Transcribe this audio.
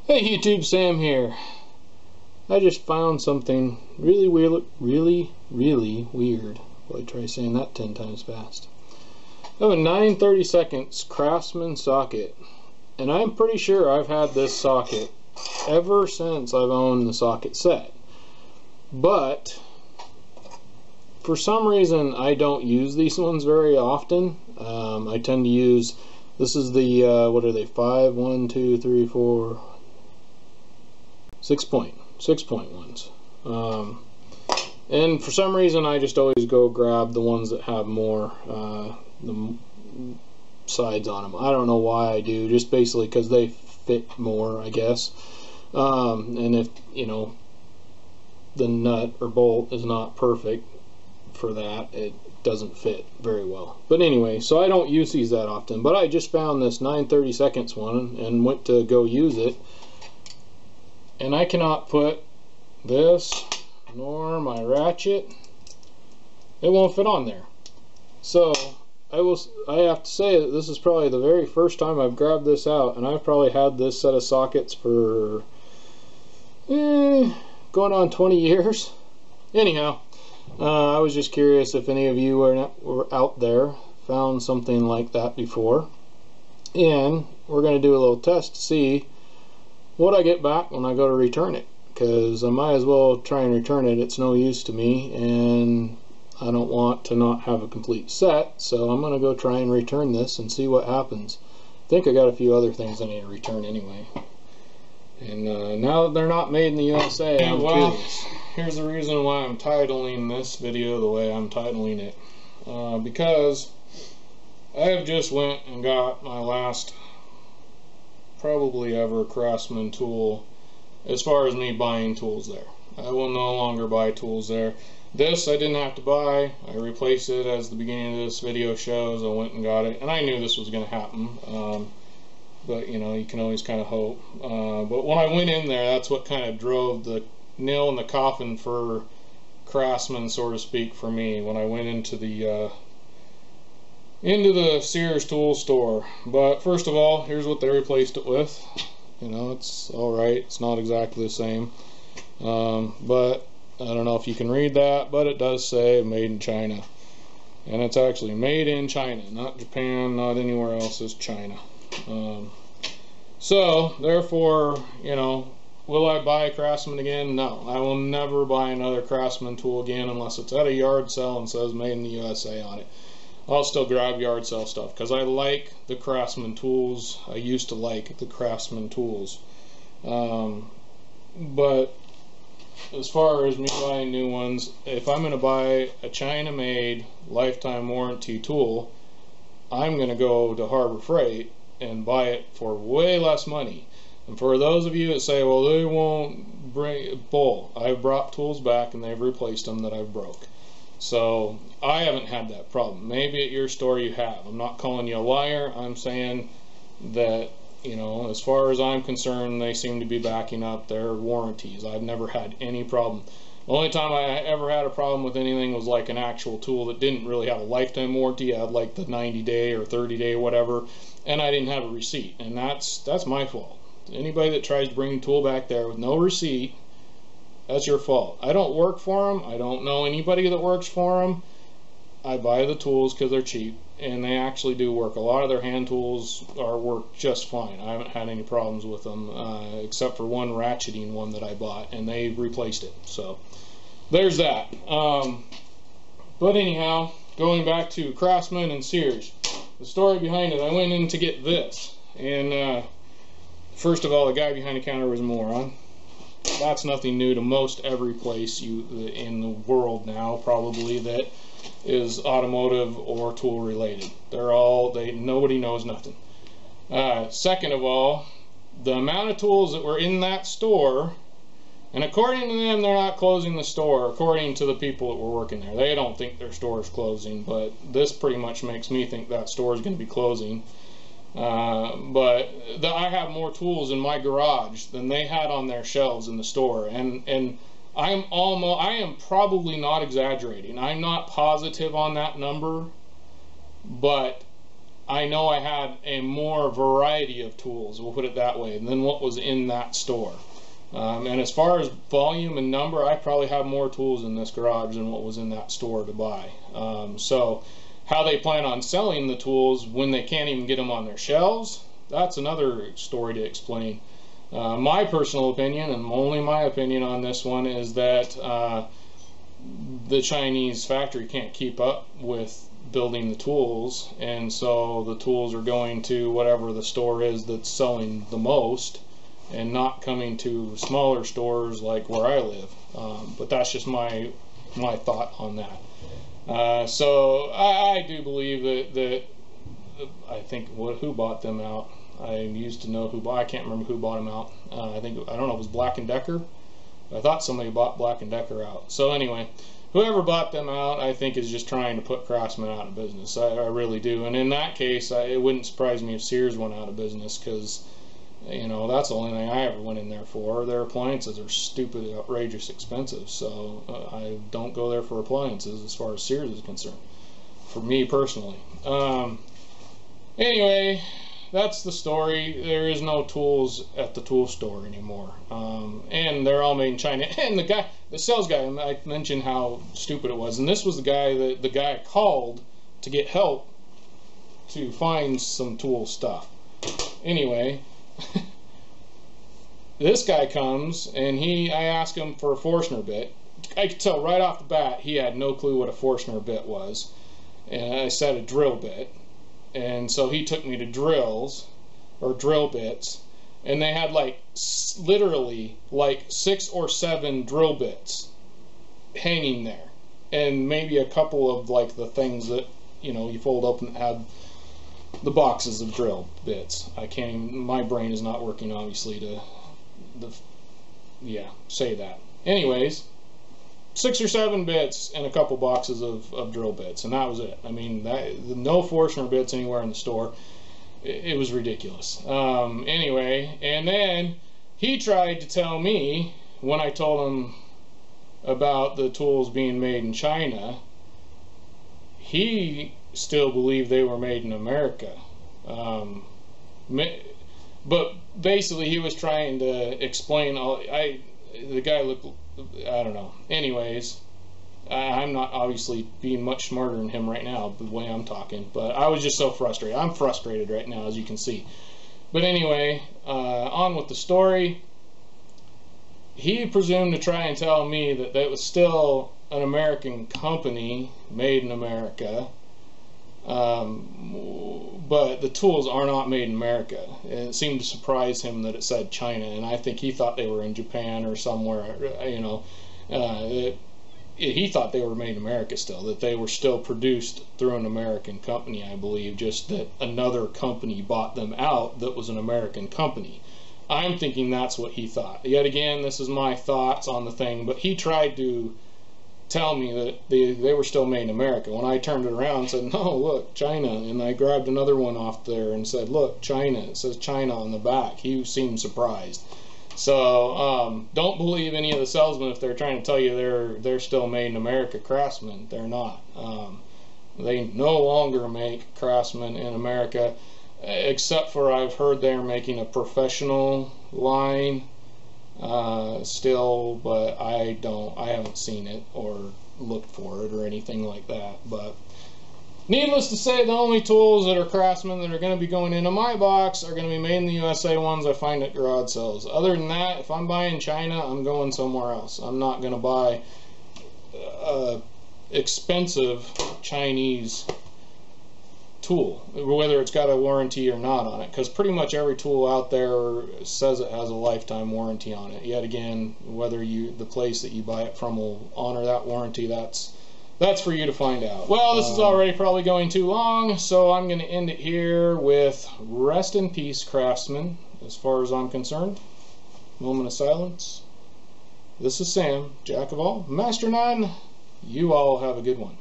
Hey YouTube, Sam here. I just found something really weird, really weird. Well, I try saying that 10 times fast. I have a 9/32 Craftsman socket, and I'm pretty sure I've had this socket ever since I've owned the socket set. But for some reason I don't use these ones very often. I tend to use, this is the what are they, 5, 1, 2, 3, 4, 6 point ones. And for some reason I just always go grab the ones that have more the sides on them. I don't know why I do, just basically because they fit more, I guess. And if, you know, the nut or bolt is not perfect for that, it doesn't fit very well. But anyway, so I don't use these that often, but I just found this 9/32 one and went to go use it, and I cannot put this nor my ratchet, it won't fit on there. So I have to say that this is probably the very first time I've grabbed this out, and I've probably had this set of sockets for going on 20 years. Anyhow, I was just curious if any of you were out there found something like that before, and we're going to do a little test to see what I get back when I go to return it, because I might as well try and return it. It's no use to me, and I don't want to not have a complete set, so I'm going to go try and return this and see what happens. I think I got a few other things I need to return anyway. And now that they're not made in the USA, I'm curious. Here's the reason why I'm titling this video the way I'm titling it. Because I have just went and got my last probably ever Craftsman tool as far as me buying tools there. I will no longer buy tools there. This I didn't have to buy. I replaced it, as the beginning of this video shows. I went and got it, and I knew this was going to happen. But you know, you can always kind of hope. But when I went in there, that's what kind of drove the nail in the coffin for Craftsman, so to speak, for me, when I went into the Sears tool store. But first of all, here's what they replaced it with. You know, it's alright, it's not exactly the same, but I don't know if you can read that, but it does say made in China, and it's actually made in China, not Japan, not anywhere else, it's China. So therefore, you know, will I buy Craftsman again? No, I will never buy another Craftsman tool again unless it's at a yard sale and says made in the USA on it. I'll still grab yard sale stuff because I like the Craftsman tools. I used to like the Craftsman tools. But as far as me buying new ones, if I'm going to buy a China-made lifetime warranty tool, I'm going to go to Harbor Freight and buy it for way less money. And for those of you that say, well, they won't bring bull, I've brought tools back and they've replaced them that I've broke. So I haven't had that problem. Maybe at your store you have. I'm not calling you a liar. I'm saying that, you know, as far as I'm concerned, they seem to be backing up their warranties. I've never had any problem. The only time I ever had a problem with anything was like an actual tool that didn't really have a lifetime warranty. I had like the 90-day or 30-day whatever, and I didn't have a receipt, and that's my fault. Anybody that tries to bring a tool back there with no receipt, that's your fault. I don't work for them. I don't know anybody that works for them. I buy the tools because they're cheap, and they actually do work. A lot of their hand tools work just fine. I haven't had any problems with them, except for one ratcheting one that I bought, and they replaced it. So there's that. But anyhow, going back to Craftsman and Sears, the story behind it, I went in to get this, and first of all, the guy behind the counter was a moron. That's nothing new to most every place in the world now, probably, that is automotive or tool related. Nobody knows nothing. Second of all, the amount of tools that were in that store, and according to them, they're not closing the store, according to the people that were working there. They don't think their store is closing, but this pretty much makes me think that store is going to be closing. But I have more tools in my garage than they had on their shelves in the store, and I am probably not exaggerating. I'm not positive on that number, but I know I had a more variety of tools, we'll put it that way, than what was in that store. And as far as volume and number, I probably have more tools in this garage than what was in that store to buy. So how they plan on selling the tools when they can't even get them on their shelves, that's another story to explain. My personal opinion, and only my opinion on this one, is that the Chinese factory can't keep up with building the tools, and so the tools are going to whatever the store is that's selling the most and not coming to smaller stores like where I live. But that's just my thought on that. So I do believe that I think who bought them out. I used to know I can't remember who bought them out. I don't know, it was Black & Decker. I thought somebody bought Black & Decker out. So anyway, whoever bought them out, I think, is just trying to put Craftsman out of business. I really do. And in that case, it wouldn't surprise me if Sears went out of business, because, you know, that's the only thing I ever went in there for. Their appliances are stupid, outrageous expensive. So I don't go there for appliances as far as Sears is concerned, for me personally. Anyway, that's the story. There is no tools at the tool store anymore, and they're all made in China. And the sales guy, I mentioned how stupid it was, and this was the guy called to get help to find some tool stuff. Anyway, this guy comes, and I asked him for a Forstner bit. I could tell right off the bat he had no clue what a Forstner bit was, and I said a drill bit. And so he took me to drills, or drill bits, and they had like literally like 6 or 7 drill bits hanging there, and maybe a couple of like the things that, you know, you fold up and have the boxes of drill bits. My brain is not working obviously to say that. Anyways, 6 or 7 bits and a couple boxes of drill bits, and that was it. I mean, no Forstner bits anywhere in the store. It was ridiculous. Anyway, and then he tried to tell me, when I told him about the tools being made in China, he still believed they were made in America. But basically he was trying to explain the guy looked, I don't know. Anyways, I'm not obviously being much smarter than him right now the way I'm talking, but I was just so frustrated. I'm frustrated right now, as you can see. But anyway, on with the story. He presumed to try and tell me that that was still an American company made in America, but the tools are not made in America. And it seemed to surprise him that it said China, and I think he thought they were in Japan or somewhere, you know. He thought they were made in America still, that they were still produced through an American company, I believe, just that another company bought them out that was an American company. I'm thinking that's what he thought. Yet again, this is my thoughts on the thing, but he tried to tell me that they were still made in America. When I turned it around and said, no, look, China, and I grabbed another one off there and said, look, China, it says China on the back. He seemed surprised. So don't believe any of the salesmen if they're trying to tell you they're still made in America. Craftsman, they're not. They no longer make Craftsman in America, except for I've heard they're making a professional line still, but I haven't seen it or looked for it or anything like that. But needless to say, the only tools that are Craftsman that are going to be going into my box are going to be made in the USA ones I find at garage sales. Other than that, if I'm buying China, I'm going somewhere else. I'm not going to buy expensive Chinese tool, whether it's got a warranty or not on it, because pretty much every tool out there says it has a lifetime warranty on it. Yet again, whether the place that you buy it from will honor that warranty, that's for you to find out. Well, this is already probably going too long, so I'm going to end it here with rest in peace, Craftsman, as far as I'm concerned. Moment of silence. This is Sam, Jack of all, Master none. You all have a good one.